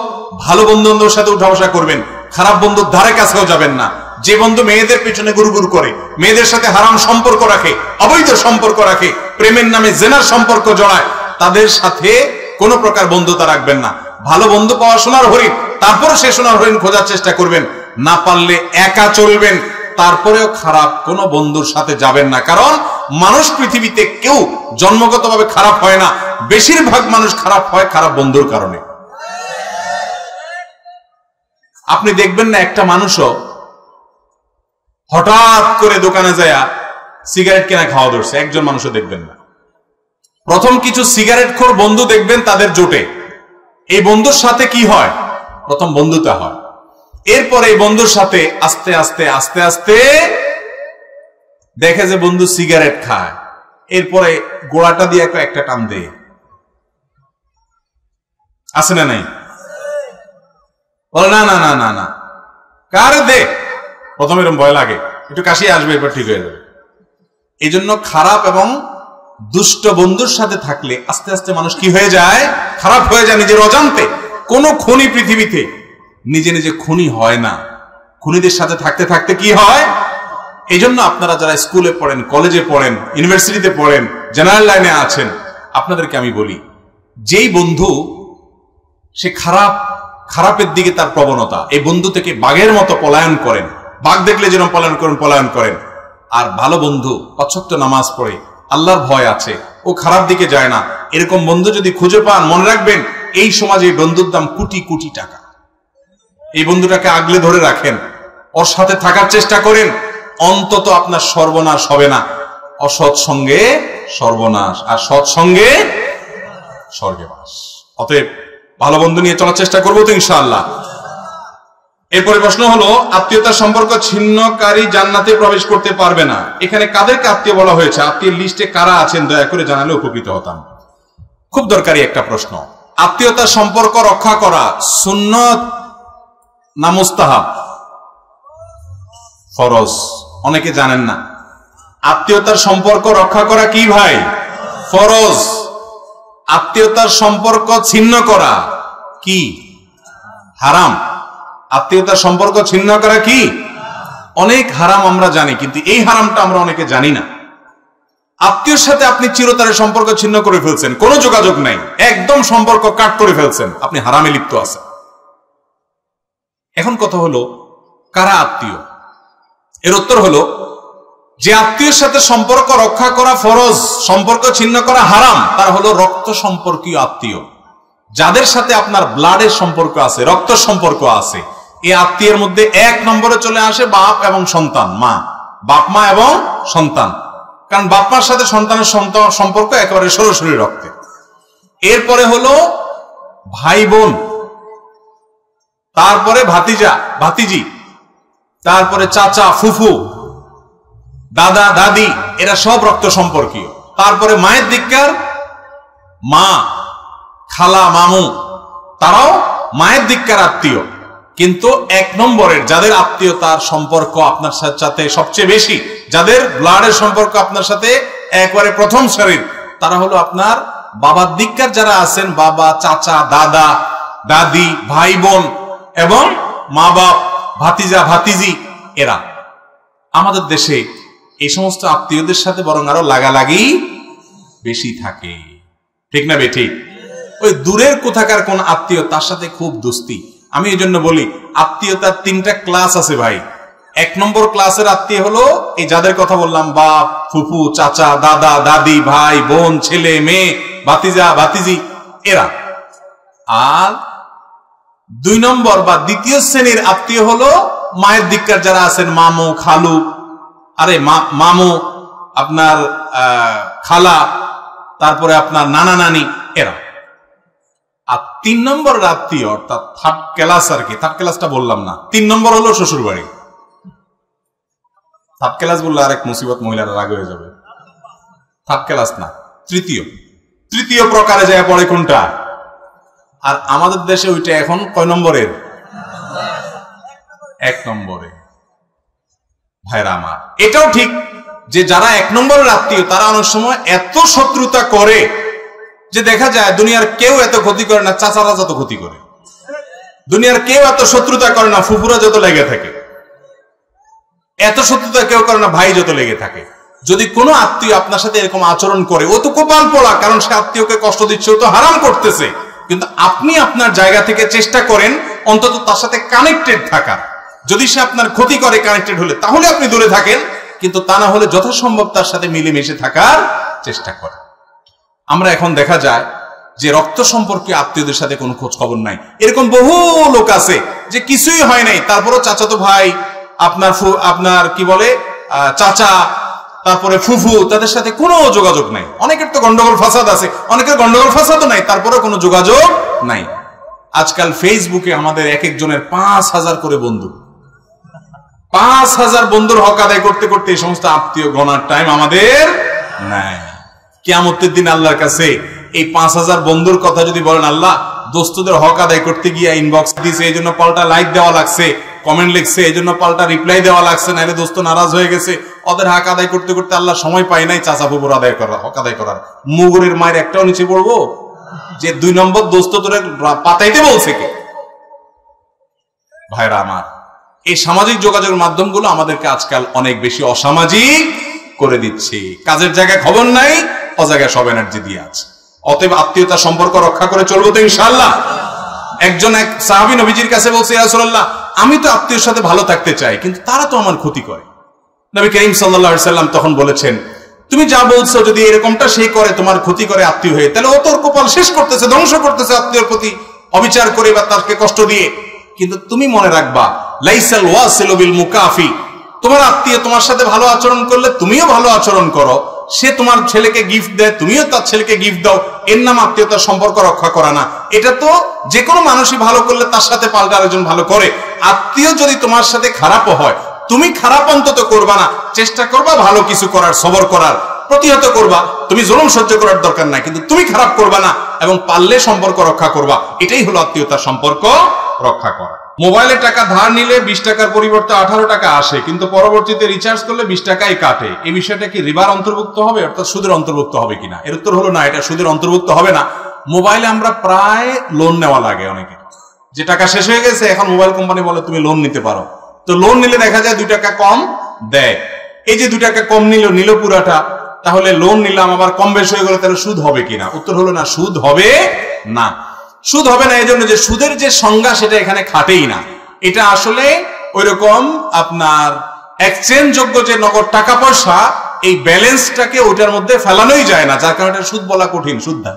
ভালো বন্ধু বান্ধবের সাথে উঠা বসা করবেন, খারাপ বন্ধুর ধারে কাছেও যাবেন না। যে বন্ধু মেয়েদের পেছনে গুরুগুরু করে, মেয়েদের সাথে হারাম সম্পর্ক রাখে, অবৈধ সম্পর্ক রাখে, প্রেমের নামে জেনার সম্পর্ক জড়ায়, তাদের সাথে কোনো প্রকার বন্ধুতা রাখবেন না। ভালো বন্ধু পাওয়া সোনার হরিণ, তারপরে সে সোনার হরিণ খোঁজার চেষ্টা করবেন, না পারলে একা চলবেন, তারপরেও খারাপ কোনো বন্ধুর সাথে যাবেন না। কারণ মানুষ পৃথিবীতে কেউ জন্মগতভাবে খারাপ হয় না, বেশিরভাগ মানুষ খারাপ হয় খারাপ বন্ধুর কারণে। আপনি দেখবেন না একটা মানুষও হঠাৎ করে দোকানে যায় সিগারেট কেনা খাওয়া ধরছে, একজন মানুষও দেখবেন না। প্রথম কিছু সিগারেট খোর বন্ধু দেখবেন তাদের জোটে, এই বন্ধুর সাথে কি হয়? প্রথম বন্ধুতা হয়, এরপরে এই বন্ধুর সাথে আস্তে আস্তে আস্তে আস্তে দেখে যে বন্ধু সিগারেট খায়, এরপরে গোড়াটা দিয়ে একটা টান দেয়। আছে না নাই? বলে না না না না না, কারে দে। প্রথম এরকম ভয় লাগে, একটু কাশি আসবে, এরপর ঠিক হয়ে যাবে। এই জন্য খারাপ এবং দুষ্ট বন্ধুর সাথে থাকলে আস্তে আস্তে মানুষ কি হয়ে যায়? খারাপ হয়ে যায় নিজের অজান্তে। কোন খুনি পৃথিবীতে নিজে নিজে খুনি হয় না, খুনিদের সাথে থাকতে থাকতে কি হয়? এই জন্য আপনারা যারা স্কুলে পড়েন, কলেজে পড়েন, ইউনিভার্সিটিতে পড়েন, জেনারেল লাইনে আছেন, আপনাদেরকে আমি বলি, যেই বন্ধু সে খারাপের দিকে তার প্রবণতা, এই বন্ধু থেকে বাঘের মতো পলায়ন করেন, বাঘ দেখলে যেরকম পলায়ন করেন। আর ভালো বন্ধু ৫ ওয়াক্ত নামাজ পড়ে, আল্লাহর ভয় আছে, ও খারাপ দিকে যায় না, এরকম বন্ধু যদি খুঁজে পান, মনে রাখবেন এই সমাজে বন্ধুর দাম কোটি কোটি টাকা। এই বন্ধুটাকে আগলে ধরে রাখেন, ওর সাথে থাকার চেষ্টা করেন, অন্তত আপনার সর্বনাশ হবে না। অসৎ সঙ্গে সর্বনাশ, আর সৎ সঙ্গে স্বর্গে বাস। অতএব ভালো বন্ধু নিয়ে চলার চেষ্টা করবো তো ইনশাআল্লাহ। এরপরে প্রশ্ন হলো, আত্মীয়তার সম্পর্ক ছিন্নকারী জান্নাতে প্রবেশ করতে পারবে না। এখানে কাদেরকে আত্মীয় বলা হয়েছে? আত্মীয়ের লিস্টে কারা আছেন দয়া করে জানালে উপকৃত হতাম। খুব দরকারি একটা প্রশ্ন। আত্মীয়তার সম্পর্ক রক্ষা করা সুন্নত না মুস্তাহাব? ফরজ। অনেকে জানেন না আত্মীয়তার সম্পর্ক রক্ষা করা কি ভাই? ফরজ। আত্মীয়তার সম্পর্ক ছিন্ন করা কি? হারাম। আত্মীয়তার সম্পর্ক ছিন্ন করা কি? অনেক হারাম আমরা জানি, কিন্তু এই হারামটা আমরা অনেকে জানি না। আত্মীয়র সাথে আপনি চিরতরে সম্পর্ক ছিন্ন করে ফেলছেন, কোনো যোগাযোগ নাই, একদম সম্পর্ক কাট করে ফেলছেন, আপনি হারামে লিপ্ত আছেন। এখন কথা হলো, কারা আত্মীয়? এর উত্তর হলো, যে আত্মীয়ের সাথে সম্পর্ক রক্ষা করা ফরজ, সম্পর্ক ছিন্ন করা হারাম, তারা হলো রক্ত সম্পর্কীয় আত্মীয়। যাদের সাথে আপনার ব্লাডের সম্পর্ক আছে, রক্ত সম্পর্ক আছে, এই আত্মীয়ের মধ্যে এক নম্বরে চলে আসে বাপ এবং সন্তান, মা, বাপ মা এবং সন্তান। কারণ বাপ মার সাথে সন্তানের সম্পর্ক একেবারে সরাসরি রক্তের। এরপরে হলো ভাই বোন, তারপরে ভাতিজা ভাতিজি, তারপরে চাচা ফুফু, দাদা দাদি, এরা সব রক্ত সম্পর্কীয়। তারপরে মায়ের দিককার মা, খালা, মামু, তারাও মায়ের দিককার আত্মীয়। কিন্তু এক নম্বরের যাদের আত্মীয়তার সম্পর্ক আপনার সাথে সবচেয়ে বেশি, যাদের ব্লাডের সম্পর্ক আপনার সাথে একবারে প্রথম সারির, তারা হলো আপনার বাবার দিককার যারা আছেন, বাবা, চাচা, দাদা, দাদি, ভাই বোন এবং মা বাপ, ভাতিজা ভাতিজি, এরা। আমাদের দেশে এই সমস্ত আত্মীয়দের সাথে বরং আরো লাগালাগি বেশি থাকে, ঠিক না বেঠিক? ওই দূরের কোথাকার কোন আত্মীয়, তার সাথে খুব দোস্তি। আমি এই জন্য বলি, আত্মীয়তার তিনটা ক্লাস আছে ভাই। এক নম্বর ক্লাসের আত্মীয় হলো এই যাদের কথা বললাম, বাপ, ফুফু, চাচা, দাদা, দাদি, ভাই, বোন, ছেলে, মেয়ে, ভাতিজা ভাতিজি, এরা। আর দুই নম্বর বা দ্বিতীয় শ্রেণীর আত্মীয় হলো মায়ের দিককার যারা আছেন, মামু, খালু, আরে মামু, আপনার খালা, তারপরে আপনার নানা নানি, এরা। আর তিন নম্বর আত্মীয়, অর্থাৎ থার্ড ক্লাস আর কি, থার্ড ক্লাসটা বললাম না, তিন নম্বর হলো শ্বশুর বাড়ি। থার্ড ক্লাস বললে আরেক মুসিবত, মহিলারা রাগ হয়ে যাবে। থার্ড ক্লাস না, তৃতীয় প্রকারে যায় পড়ে কোনটা? আর আমাদের দেশে ওইটা এখন কয় নম্বরের? এক নম্বরে। ভাইরা আমার, এটাও ঠিক যে যারা এক নম্বরের আত্মীয়, তারা অনেক সময় এত শত্রুতা করে যে দেখা যায় দুনিয়ার কেউ এত ক্ষতি করে না, চাচারা যত ক্ষতি করে। দুনিয়ার কেউ এত শত্রুতা করে না, ফুফুরা যত লেগে থাকে। এত শত্রুতা কেউ করে না, ভাই যত লেগে থাকে। যদি কোনো আত্মীয় আপনার সাথে এরকম আচরণ করে, ও তো কপাল পোড়া, কারণ সে আত্মীয়কে কষ্ট দিচ্ছে, ও তো হারাম করতেছে। কিন্তু আপনি আপনার জায়গা থেকে চেষ্টা করেন অন্তত তার সাথে কানেক্টেড থাকার। যদি সে আপনার ক্ষতি করে কানেক্টেড হলে, তাহলে আপনি দূরে থাকেন, কিন্তু তা না হলে যথাসম্ভব তার সাথে মিলেমিশে থাকার চেষ্টা করেন। আমরা এখন দেখা যায় যে রক্ত সম্পর্কে আত্মীয়দের সাথে কোনো খোঁজ খবর নাই। এরকম বহু লোক আছে যে কিছুই হয় নাই, তারপরও চাচাতো ভাই, আপনার কি বলে চাচা, তারপরে ফুফু, তাদের সাথে কোনো যোগাযোগ নাই। অনেকের তো গন্ডগোল ফাসাদ আছে, অনেকের গন্ডগোল ফাসাদও নাই, তারপরেও কোনো যোগাযোগ নাই। আজকাল ফেসবুকে আমাদের এক একজনের ৫,০০০ করে বন্ধু। ৫,০০০ বন্ধুর হক আদায় করতে করতে এই সমস্ত আত্মীয় গণার টাইম আমাদের নাই। কিয়ামতের দিন আল্লাহর কাছে এই ৫,০০০ বন্ধুর কথা যদি বলেন, আল্লাহ দোস্তদের হক আদায় করতে গিয়ে ইনবক্স দিয়েছে, এই জন্য পাল্টা লাইক দেওয়া লাগছে, কমেন্ট লিখছে, এই জন্য পাল্টা রিপ্লাই দেওয়া লাগছে, নাইলে দোস্ত নারাজ হয়ে গেছে, ওদের হক আদায় করতে করতে আল্লাহ সময় পায় নাই চাচা ফুপুর আদায় করা, হক আদায় করার। মুগুরের মায়ের একটাও নিচে পড়বো যে ২ নম্বর দোস্ত তোরে পাতাইতে বলছে কে? ভাইরা আমার, এই সামাজিক যোগাযোগের মাধ্যমগুলো আমাদেরকে আজকাল অনেক বেশি অসামাজিক করে দিচ্ছে। কাজের জায়গায় খবর নাই, অজায়গায় সব এনার্জি দিয়ে আছে। অতএব আত্মীয়তার সম্পর্ক রক্ষা করে চলবো তো ইনশাআল্লাহ। এক সাহাবী নবীজির কাছে বলছে, ইয়া রাসূলুল্লাহ, আমি তো আত্মীয়ের সাথে ভালো থাকতে চাই, কিন্তু তারা তো আমার ক্ষতি করে। নবী করিম সাল্লাল্লাহু আলাইহি সাল্লাম তখন বলেছেন, তুমি যা বলছো, যদি এরকমটা সে করে, তোমার ক্ষতি করে আত্মীয় হয়ে, তাহলে ও তোর কপাল শেষ করতেছে, ধ্বংস করতেছে আত্মীয়ের প্রতি অবিচার করে বা তাকে কষ্ট দিয়ে। কিন্তু তুমি মনে রাখবা, লাইসাল ওয়াসিলু বিল মুকাফি, তোমার আত্মীয় তোমার সাথে ভালো আচরণ করলে তুমিও ভালো আচরণ করো, সে তোমার ছেলেকে গিফট দেয়, তুমিও তার ছেলেকে গিফট দাও, এর নাম আত্মীয়তার সম্পর্ক রক্ষা করা না। এটা তো যে কোনো মানুষই ভালো করলে তার সাথে পাল্টা আরেকজন ভালো করে। আত্মীয় যদি তোমার সাথে খারাপও হয়, তুমি খারাপ অন্তত করবা না, চেষ্টা করবা ভালো কিছু করার, সবর করার, প্রতিহত করবা। তুমি জুলুম সহ্য করার দরকার নাই, কিন্তু তুমি খারাপ করবা না এবং পারলে সম্পর্ক রক্ষা করবা। এটাই হলো আত্মীয়তার সম্পর্ক রক্ষা করা। মোবাইলে টাকা ধার নিলে 20 টাকার পরিবর্তে 18 টাকা আসে, কিন্তু পরবর্তীতে রিচার্জ করলে 20 টাকাই কাটে। এই বিষয়টা কি রিবার অন্তর্ভুক্ত হবে, অর্থাৎ সুদের অন্তর্ভুক্ত হবে কিনা? এর উত্তর হলো না, এটা সুদের অন্তর্ভুক্ত হবে না। মোবাইলে আমরা প্রায় লোন নেওয়া লাগে অনেকে, যে টাকা শেষ হয়ে গেছে এখন মোবাইল কোম্পানি বলে তুমি লোন নিতে পারো, তো লোন নিলে দেখা যায় 2 টাকা কম দেয়। এই যে 2 টাকা কম নিল পুরাটা, তাহলে লোন নিলাম আবার কম বেশি হয়ে গেলে তাহলে সুদ হবে কিনা? উত্তর হলো না, সুদ হবে না। সুদ হবে না এই জন্য যে সুদের যে সংজ্ঞা সেটা এখানে খাটেই না। এটা আসলে ওইরকম আপনার এক্সচেঞ্জ যোগ্য যে নগদ টাকা পয়সা, এই ব্যালেন্সটাকে ওটার মধ্যে ফেলানোই যায় না, যার কারণে সুদ বলা কঠিন। সুদ না,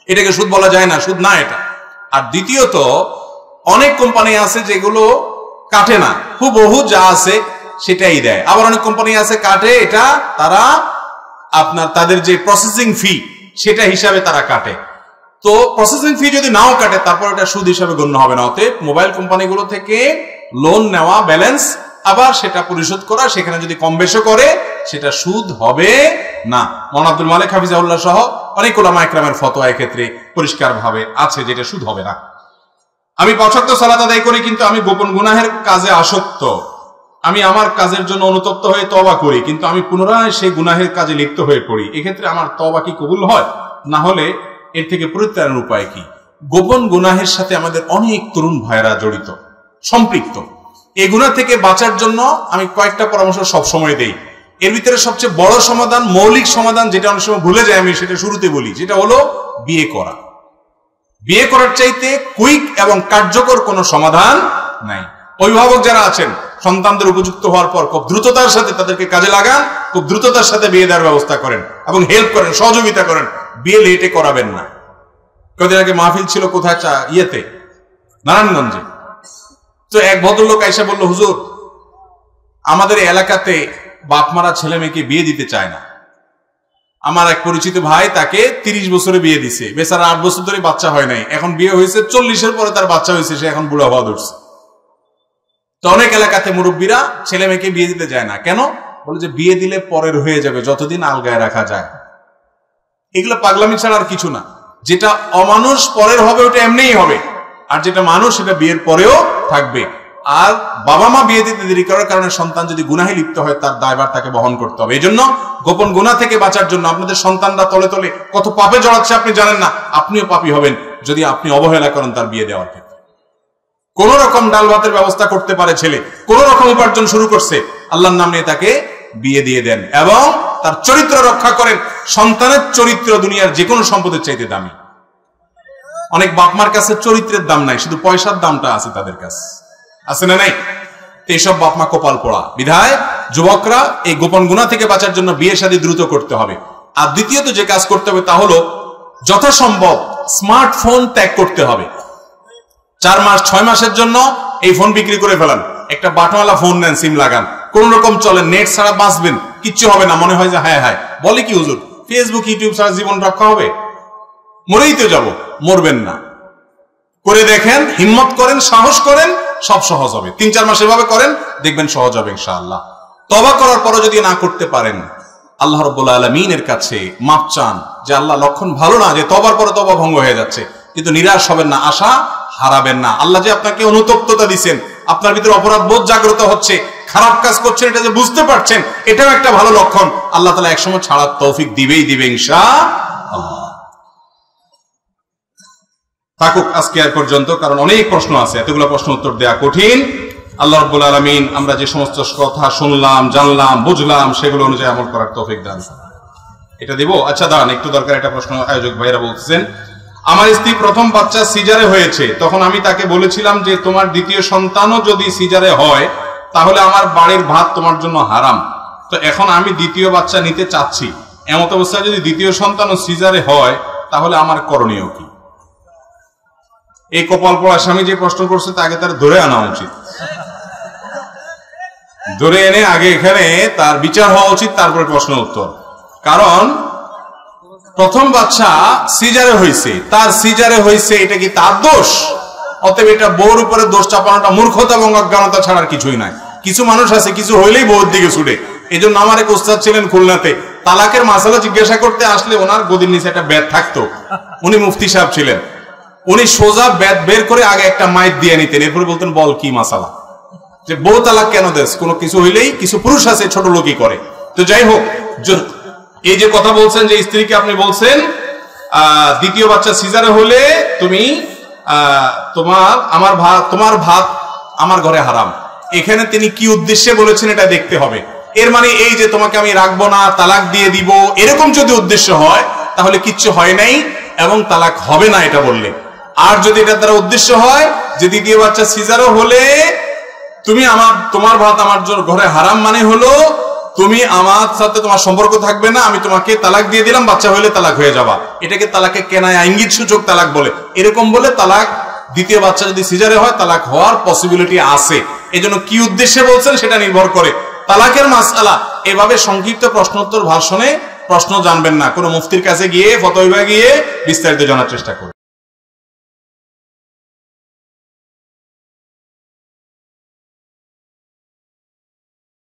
এটাকে সুদ বলা যায় না, সুদ না এটা। আর দ্বিতীয়ত, অনেক কোম্পানি আছে যেগুলো কাটে না, হুবহু যা আছে সেটাই দেয়। আবার অনেক কোম্পানি আছে কাটে, এটা তারা আপনার তাদের যে প্রসেসিং ফি সেটা হিসাবে তারা কাটে। তো প্রসেসিং ফি যদি নাও কাটে, তারপর এটা সুদ হিসাবে গণ্য হবে না। অতএব মোবাইল কোম্পানিগুলো থেকে লোন নেওয়া, ব্যালেন্স আবার সেটা পরিশোধ করা, সেখানে যদি কম বেশি করে সেটা সুদ হবে না। মাওলানা আব্দুল মালিক হাফিজাহুল্লাহ সহ অনেক উলামা ইকরামের ফতোয়া এক্ষেত্রে পরিষ্কার ভাবে আছে, যেটা সুদ হবে না। আমি 5 ওয়াক্ত সালাত আদায় করি, কিন্তু আমি গোপন গুনাহের কাজে আসক্ত। আমি আমার কাজের জন্য অনুতপ্ত হয়ে তওবা করি, কিন্তু আমি পুনরায় সেই গুনাহের কাজে লিপ্ত হয়ে পড়ি। এক্ষেত্রে আমার তওবা কি কবুল হয়? না হলে এর থেকে পরিত্রাণের উপায় কি? গোপন গুনাহের সাথে আমাদের অনেক তরুণ ভাইরা জড়িত, সম্পৃক্ত। এই গুনাহ থেকে বাঁচার জন্য আমি কয়েকটা পরামর্শ সবসময় দেই। এর ভিতরে সবচেয়ে বড় সমাধান, মৌলিক সমাধান, যেটা অনেক সময় ভুলে যায়, আমি সেটা শুরুতে বলি, যেটা হলো বিয়ে করা। বিয়ে করার চাইতে কুইক এবং কার্যকর কোনো সমাধান নাই। অভিভাবক যারা আছেন, সন্তানদের উপযুক্ত হওয়ার পর খুব দ্রুততার সাথে তাদেরকে কাজে লাগান, খুব দ্রুততার সাথে বিয়ে দেওয়ার ব্যবস্থা করেন এবং হেল্প করেন, সহযোগিতা করেন। বিয়ে লেটে করাবেন না। কদিন আগে মাহফিল ছিল কোথায়, ইয়েতে, নারায়ণগঞ্জে। তো এক ভদ্রলোক আইসা বলল, হুজুর, আমাদের এলাকাতে বাপ মারা ছেলে মেয়েকে বিয়ে দিতে চায় না। আমার এক পরিচিত ভাই, তাকে 30 বছরে বিয়ে দিছে, বেচারা 8 বছর ধরে বাচ্চা হয় নাই, এখন বিয়ে হয়েছে 40-এর পরে তার বাচ্চা হয়েছে, সে এখন বুড়া হওয়া ধরছে। তো অনেক এলাকাতে মুরব্বীরা ছেলে মেয়েকে বিয়ে দিতে যায় না। কেন? বলে যে বিয়ে দিলে পরের হয়ে যাবে, যতদিন আলগায় রাখা যায়। এগুলো পাগলামি ছাড়া আর কিছু না। যেটা অমানুষ পরের হবে ওটা এমনিই হবে, আর যেটা মানুষ সেটা বিয়ের পরেও থাকবে। আর বাবা মা বিয়ে দিতে দেরি করার কারণে সন্তান যদি গুনাহে লিপ্ত হয়, তার দায়ভার তাকে বহন করতে হবে। এই জন্য গোপন গুনাহ থেকে বাঁচার জন্য আপনাদের সন্তানরা তলে তলে কত পাপে জড়াচ্ছে আপনি জানেন না। আপনিও পাপী হবেন যদি আপনি অবহেলা করেন তার বিয়ে দেওয়ার ক্ষেত্রে। কোন রকম ডাল ভাতের ব্যবস্থা করতে পারে ছেলে, কোন রকম উপার্জন শুরু করছে, আল্লাহর নাম নিয়ে তাকে বিয়ে দিয়ে দেন এবং তার চরিত্র রক্ষা করেন। সন্তানের চরিত্র দুনিয়ার যে কোনো সম্পদের চাইতে দামি। অনেক বাপমার কাছে চরিত্রের দাম নাই, শুধু পয়সার দামটা আছে তাদের কাছে, আছে না নাই? এইসব বাপমা কপাল পোড়া। বিধায় যুবকরা এই গোপন গুনাহ থেকে বাঁচার জন্য বিয়ে শাদী দ্রুত করতে হবে। আর দ্বিতীয়ত যে কাজ করতে হবে তা হলো যথাসম্ভব স্মার্টফোন ত্যাগ করতে হবে। 4 মাস 6 মাসের জন্য এই ফোন বিক্রি করে ফেলান, একটা বাটনওয়ালা ফোন নেন, সিম লাগান, কোন রকম চলেন, নেট ছাড়া বাঁচবেন, কিচ্ছু হবে না। মনে হয় যে হায় হায়, বলে কি হুজুর, ফেসবুক ইউটিউব ছাড়া জীবন রক্ষা হবে? মরেই তো যাব। মরবেন না, করে দেখেন, হিম্মত করেন, সাহস করেন, সব সহজ হবে। 3-4 মাস এভাবে করেন, দেখবেন সহজ হবে ইনশাআল্লাহ। তওবা করার পরও যদি না করতে পারেন, আল্লাহ রাব্বুল আলামিনের কাছে মাপ চান যে আল্লাহ, লক্ষণ ভালো না যে তওবার পরে তওবা ভঙ্গ হয়ে যাচ্ছে, কিন্তু নিরাশ হবেন না, আশা হারাবেন না। আল্লাহ যে আপনাকে অনুতপ্ততা দিচ্ছেন, আপনার ভিতরে অপরাধ বোধ জাগ্রত হচ্ছে, খারাপ কাজ করছেন এটা যে বুঝতে পারছেন, এটাও একটা ভালো লক্ষণ। আল্লাহ তাআলা একসময় ছাড়ার তৌফিক দিবেই দিবে ইনশাআল্লাহ। থাকুক আজকে আর পর্যন্ত, কারণ অনেক প্রশ্ন আছে, এতগুলো প্রশ্ন উত্তর দেওয়া কঠিন। আল্লাহ রাব্বুল আলামিন আমরা যে সমস্ত কথা শুনলাম, জানলাম, বুঝলাম, সেগুলো অনুযায়ী আমল করার তৌফিক দান। এটা দিব। আচ্ছা দাঁড়ান, একটু দরকার একটা প্রশ্ন আয়োজক ভাইরা বলছেন, আমার স্ত্রী প্রথম বাচ্চা সিজারে হয়েছে, তখন আমি তাকে বলেছিলাম যে তোমার দ্বিতীয় সন্তানও যদি সিজারে হয় তাহলে আমার বাড়ির ভাত তোমার জন্য হারাম। তো এখন আমি দ্বিতীয় বাচ্চা নিতে চাচ্ছি, এমত অবস্থায় যদি দ্বিতীয় সন্তানও সিজারে হয় তাহলে আমার করণীয় কি? এই কপাল পোড়া স্বামী যে প্রশ্ন করছে তাকে তার ধরে আনা উচিত, ধরে এনে আগে এখানে তার বিচার হওয়া উচিত, তারপরে প্রশ্ন উত্তর। কারণ প্রথম বাচ্চা সিজারে হয়েছে, তার সিজারে হয়েছে, এটা কি তার দোষ? অতএব এটা বউর উপরে দোষ চাপানোটা মূর্খতা এবং অজ্ঞানতা ছাড়ার কিছুই নাই। কিছু মানুষ আছে কিছু হইলেই বউর দিকে ছুটে। এই জন্য আমার এক ওস্তাদ ছিলেন খুলনাতে, তালাকের মাসালা জিজ্ঞাসা করতে আসলে ওনার গদির নিচে একটা ব্যাট থাকতো। উনি মুফতি সাহেব ছিলেন, উনি সোজা ব্যাট বের করে আগে একটা মাইট দিয়ে নিতেন, এরপরে বলতেন বল কি মাসালা, যে বউ তালাক কেন দেশ? কোনো কিছু হইলেই কিছু পুরুষ আছে ছোট লোকই করে। তো যাই হোক, এই যে কথা বলছেন যে স্ত্রীকে আপনি বলছেন দ্বিতীয় বাচ্চা সিজারে হলে তুমি তোমার ভাত আমার ঘরে হারাম, এখানে তিনি কি উদ্দেশ্যে বলেছেন এটা দেখতে হবে। এর মানে এই যে তোমাকে আমি রাখবো না, তালাক দিয়ে দিব, এরকম যদি উদ্দেশ্য হয় তাহলে কিচ্ছু হয় নাই এবং তালাক হবে না এটা বললে। আর যদি এটার দ্বারা উদ্দেশ্য হয় যে দ্বিতীয় বাচ্চা সিজারও হলে তুমি তোমার ভাত আমার ঘরে হারাম, মানে হলো তুমি আমার সাথে তোমার সম্পর্ক থাকবে না, আমি তোমাকে তালাক দিয়ে দিলাম, বাচ্চা হইলে তালাক হয়ে যাবা, এটাকে তালাকে কেনায় ইঙ্গিত সূচক তালাক বলে। এরকম বলে তালাক, দ্বিতীয় বাচ্চা যদি সিজারে হয় তালাক হওয়ার পসিবিলিটি আছে। এজন্য কি উদ্দেশ্যে বলছেন সেটা নির্ভর করে। তালাকের মাসআলা এভাবে সংক্ষিপ্ত প্রশ্নোত্তর ভাষণে প্রশ্ন জানবেন না, কোন মুফতির কাছে গিয়ে ফতোয়া গিয়ে বিস্তারিত জানার চেষ্টা করুন।